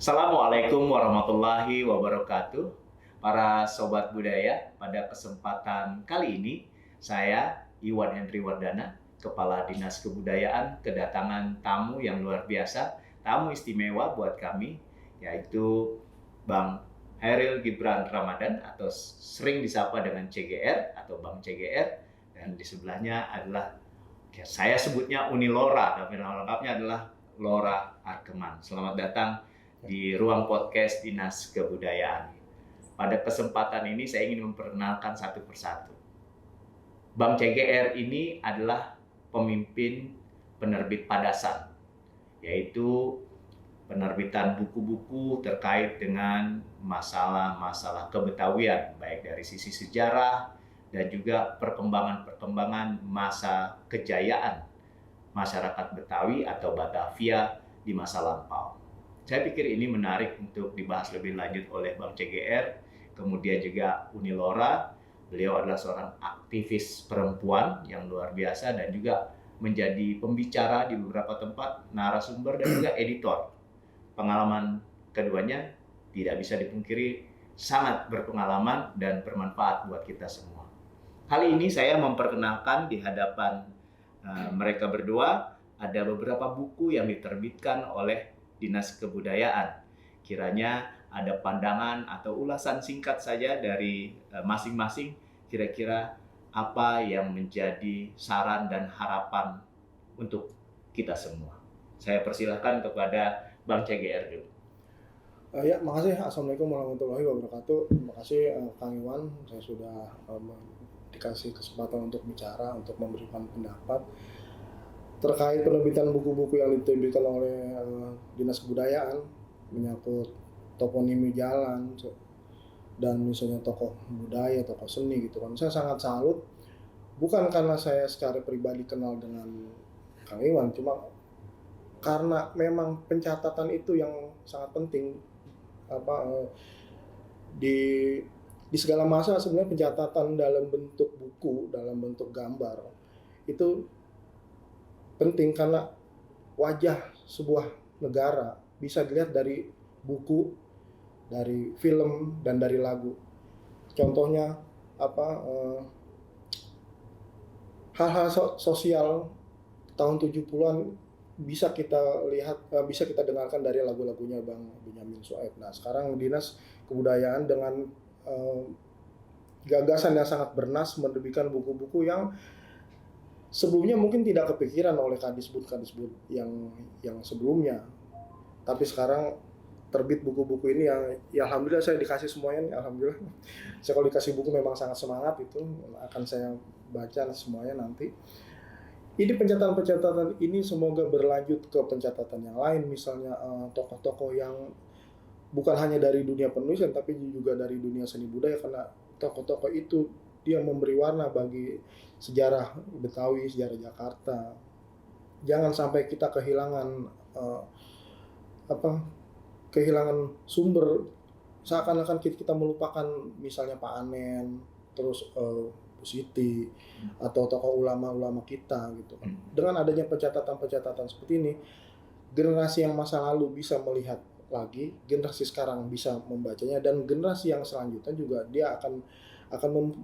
Assalamualaikum warahmatullahi wabarakatuh. Para sobat budaya, pada kesempatan kali ini saya Iwan Henry Wardana, Kepala Dinas Kebudayaan, kedatangan tamu yang luar biasa, tamu istimewa buat kami, yaitu Bang Hairil Gibran Ramadan atau sering disapa dengan CGR atau Bang CGR, dan di sebelahnya adalah saya sebutnya Unilora, tapi nama lengkapnya adalah Lora Arkeman. Selamat datang di ruang podcast Dinas Kebudayaan. Pada kesempatan ini saya ingin memperkenalkan satu persatu. Bang CGR ini adalah pemimpin penerbit Padasan, yaitu penerbitan buku-buku terkait dengan masalah-masalah kebetawian, baik dari sisi sejarah dan juga perkembangan-perkembangan masa kejayaan masyarakat Betawi atau Batavia di masa lampau. Saya pikir ini menarik untuk dibahas lebih lanjut oleh Bang CGR, kemudian juga Unilora. Beliau adalah seorang aktivis perempuan yang luar biasa dan juga menjadi pembicara di beberapa tempat, narasumber dan juga editor. Pengalaman keduanya tidak bisa dipungkiri sangat berpengalaman dan bermanfaat buat kita semua. Kali ini saya memperkenalkan di hadapan mereka berdua ada beberapa buku yang diterbitkan oleh Dinas Kebudayaan. Kiranya ada pandangan atau ulasan singkat saja dari masing-masing, kira-kira apa yang menjadi saran dan harapan untuk kita semua. Saya persilahkan kepada Bang CGR dulu. Ya, makasih. Assalamualaikum warahmatullahi wabarakatuh. Terima kasih Kang Iwan, saya sudah dikasih kesempatan untuk bicara, untuk memberikan pendapat terkait penerbitan buku-buku yang diterbitkan oleh Dinas Kebudayaan menyangkut toponimi jalan dan misalnya tokoh budaya, tokoh seni gitu kan. Saya sangat salut, bukan karena saya secara pribadi kenal dengan Kang Iwan, cuma karena memang pencatatan itu yang sangat penting. Di segala masa sebenarnya pencatatan dalam bentuk buku, dalam bentuk gambar itu penting karena wajah sebuah negara bisa dilihat dari buku, dari film dan dari lagu. Contohnya hal-hal sosial tahun 70-an bisa kita lihat, bisa kita dengarkan dari lagu-lagunya Bang Benyamin Sueb. Nah, sekarang Dinas Kebudayaan dengan gagasan yang sangat bernas menerbitkan buku-buku yang sebelumnya mungkin tidak kepikiran oleh Kadisbud yang sebelumnya. Tapi sekarang terbit buku-buku ini yang ya alhamdulillah saya dikasih semuanya, alhamdulillah. Saya kalau dikasih buku memang sangat semangat, itu akan saya baca semuanya nanti. Ini pencatatan-pencatatan ini semoga berlanjut ke pencatatan yang lain, misalnya tokoh-tokoh yang bukan hanya dari dunia penulisan tapi juga dari dunia seni budaya, karena tokoh-tokoh itu dia memberi warna bagi sejarah Betawi, sejarah Jakarta. Jangan sampai kita kehilangan sumber, seakan-akan kita melupakan misalnya Pak Anen, terus Bu Siti atau tokoh ulama-ulama kita gitu kan. Dengan adanya pencatatan-pencatatan seperti ini, generasi yang masa lalu bisa melihat lagi, generasi sekarang bisa membacanya, dan generasi yang selanjutnya juga dia akan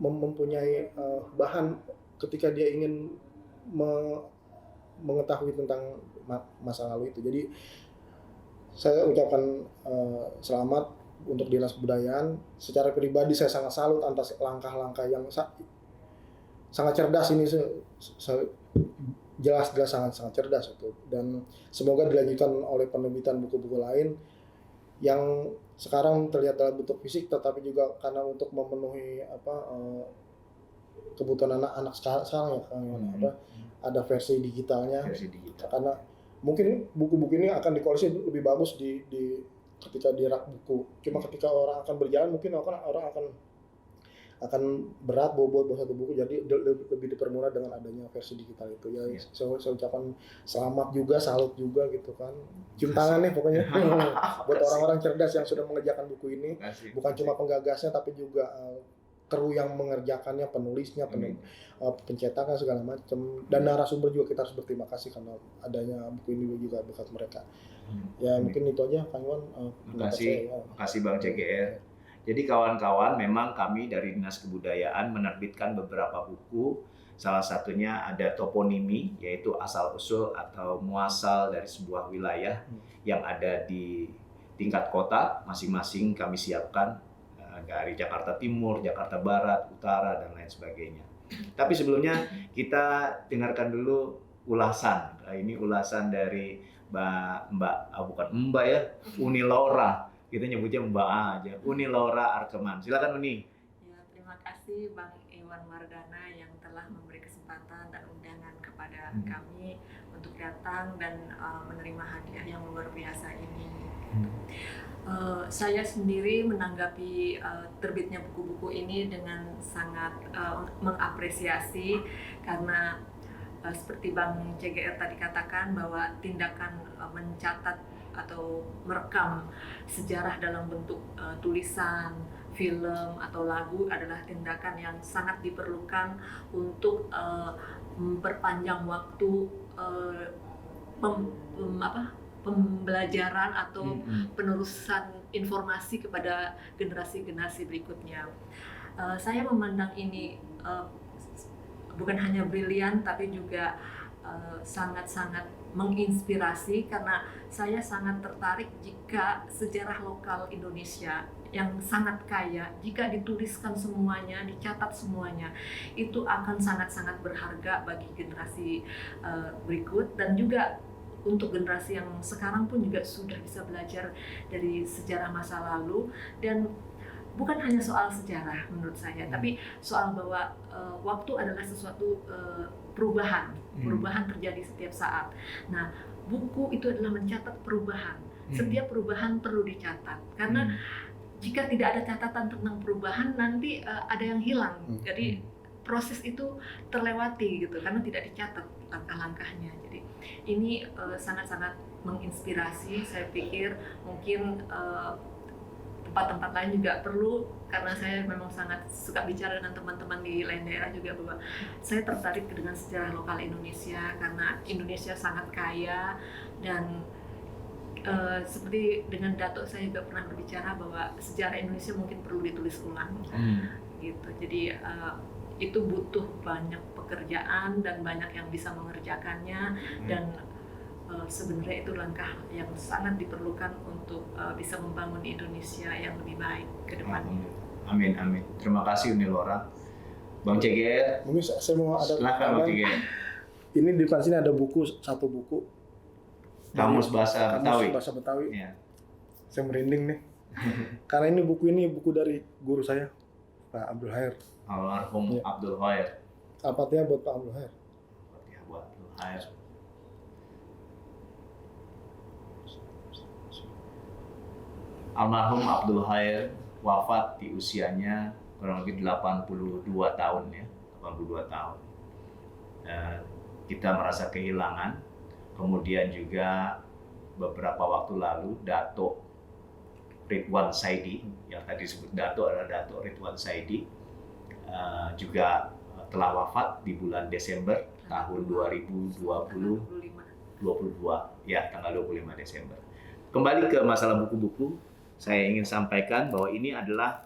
mempunyai bahan ketika dia ingin mengetahui tentang masa lalu itu. Jadi saya ucapkan selamat untuk Dinas Kebudayaan. Secara pribadi saya sangat salut atas langkah-langkah yang sangat cerdas ini, jelas-jelas sangat cerdas itu, dan semoga dilanjutkan oleh penerbitan buku-buku lain yang sekarang terlihat dalam bentuk fisik, tetapi juga karena untuk memenuhi kebutuhan anak-anak sekarang ya, ada versi digitalnya. Karena mungkin buku-buku ini akan dikoleksi lebih bagus ketika di rak buku. Cuma ketika orang akan berjalan mungkin orang akan berat bawa satu buku, jadi lebih dipermudah dengan adanya versi digital itu ya. Saya ucapkan selamat juga, salut juga gitu kan, cium tangan nih pokoknya buat orang-orang cerdas yang sudah mengerjakan buku ini. Bukan cuma penggagasnya tapi juga kru yang mengerjakannya, penulisnya, pencetakan segala macam, dan narasumber juga kita harus berterima kasih karena adanya buku ini juga berkat mereka. Ya mungkin itu aja Kang Iwan. Terima Pendapat kasih, saya. Ya. kasih Bang CGR. Jadi kawan-kawan, memang kami dari Dinas Kebudayaan menerbitkan beberapa buku. Salah satunya ada toponimi, yaitu asal-usul atau muasal dari sebuah wilayah yang ada di tingkat kota. Masing-masing kami siapkan dari Jakarta Timur, Jakarta Barat, Utara, dan lain sebagainya. Tapi sebelumnya kita dengarkan dulu ulasan. Ini ulasan dari bukan Mbak ya, Uni Laura. Kita nyebutnya Mbak aja. Uni Laura Arkeman. Silakan Uni. Ya, terima kasih Bang Iwan Wardana yang telah memberi kesempatan dan undangan kepada kami untuk datang dan menerima hadiah yang luar biasa ini. Saya sendiri menanggapi terbitnya buku-buku ini dengan sangat mengapresiasi karena seperti Bang CGR tadi katakan bahwa tindakan mencatat atau merekam sejarah dalam bentuk tulisan, film atau lagu adalah tindakan yang sangat diperlukan untuk memperpanjang waktu pembelajaran atau penerusan informasi kepada generasi-generasi berikutnya. Saya memandang ini bukan hanya brilian tapi juga sangat-sangat menginspirasi karena saya sangat tertarik jika sejarah lokal Indonesia yang sangat kaya jika dituliskan semuanya, dicatat semuanya, itu akan sangat-sangat berharga bagi generasi berikut dan juga untuk generasi yang sekarang pun juga sudah bisa belajar dari sejarah masa lalu. Dan bukan hanya soal sejarah menurut saya, tapi soal bahwa waktu adalah sesuatu perubahan terjadi setiap saat. Nah, buku itu adalah mencatat perubahan. Setiap perubahan perlu dicatat karena jika tidak ada catatan tentang perubahan nanti ada yang hilang. Jadi proses itu terlewati gitu karena tidak dicatat langkah-langkahnya. Jadi ini sangat-sangat menginspirasi. Saya pikir mungkin tempat-tempat lain juga perlu karena saya memang sangat suka bicara dengan teman-teman di lain daerah juga bahwa saya tertarik dengan sejarah lokal Indonesia karena Indonesia sangat kaya dan seperti dengan Datuk saya juga pernah berbicara bahwa sejarah Indonesia mungkin perlu ditulis ulang gitu. Jadi itu butuh banyak pekerjaan dan banyak yang bisa mengerjakannya dan sebenarnya itu langkah yang sangat diperlukan untuk bisa membangun Indonesia yang lebih baik ke depannya. Amin, amin. Terima kasih Uni Laura. Bang CGR. Mungkin saya mau ada. Silakan Bang CGR. Ini di depan sini ada satu buku. Kamus Bahasa Betawi. Kamus Bahasa Betawi. Ya. Saya merinding nih. Karena ini buku dari guru saya, Pak Abdul Khair. Almarhum Abdul Khair. Apa artinya buat Pak Abdul Khair? Buat Abdul Khair. Almarhum Abdul Khair wafat di usianya kurang lebih 82 tahun ya, 82 tahun. Kita merasa kehilangan. Kemudian juga beberapa waktu lalu Datuk Ridwan Saidi, yang tadi disebut Datuk adalah Datuk Ridwan Saidi, juga telah wafat di bulan Desember tahun 2022, ya tanggal 25 Desember. Kembali ke masalah buku-buku, saya ingin sampaikan bahwa ini adalah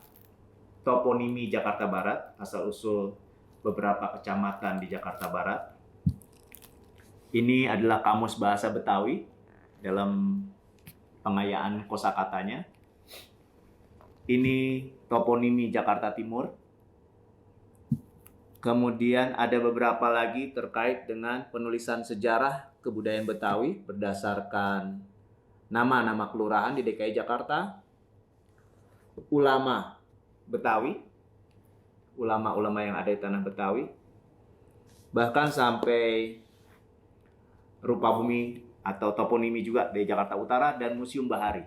toponimi Jakarta Barat, asal-usul beberapa kecamatan di Jakarta Barat. Ini adalah Kamus Bahasa Betawi dalam pengayaan kosakatanya. Ini toponimi Jakarta Timur. Kemudian ada beberapa lagi terkait dengan penulisan sejarah kebudayaan Betawi berdasarkan nama-nama kelurahan di DKI Jakarta, ulama Betawi, ulama-ulama yang ada di tanah Betawi, bahkan sampai rupa bumi atau toponimi juga dari Jakarta Utara dan Museum Bahari.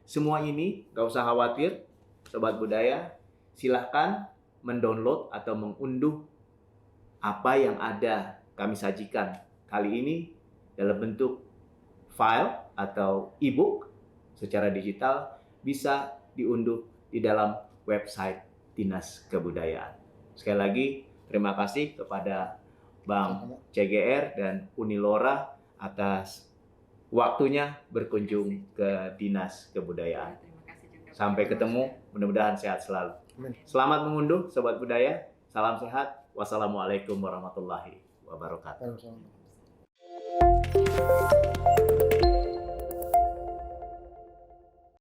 Semua ini gak usah khawatir, Sobat Budaya, silahkan mendownload atau mengunduh apa yang ada kami sajikan kali ini dalam bentuk file atau e-book secara digital, bisa diunduh di dalam website Dinas Kebudayaan. Sekali lagi, terima kasih kepada Bang CGR dan Uni Laura atas waktunya berkunjung ke Dinas Kebudayaan. Terima kasih juga. Sampai ketemu, mudah-mudahan sehat selalu. Amin. Selamat mengunduh Sobat Budaya, salam sehat, wassalamualaikum warahmatullahi wabarakatuh. Sama-sama.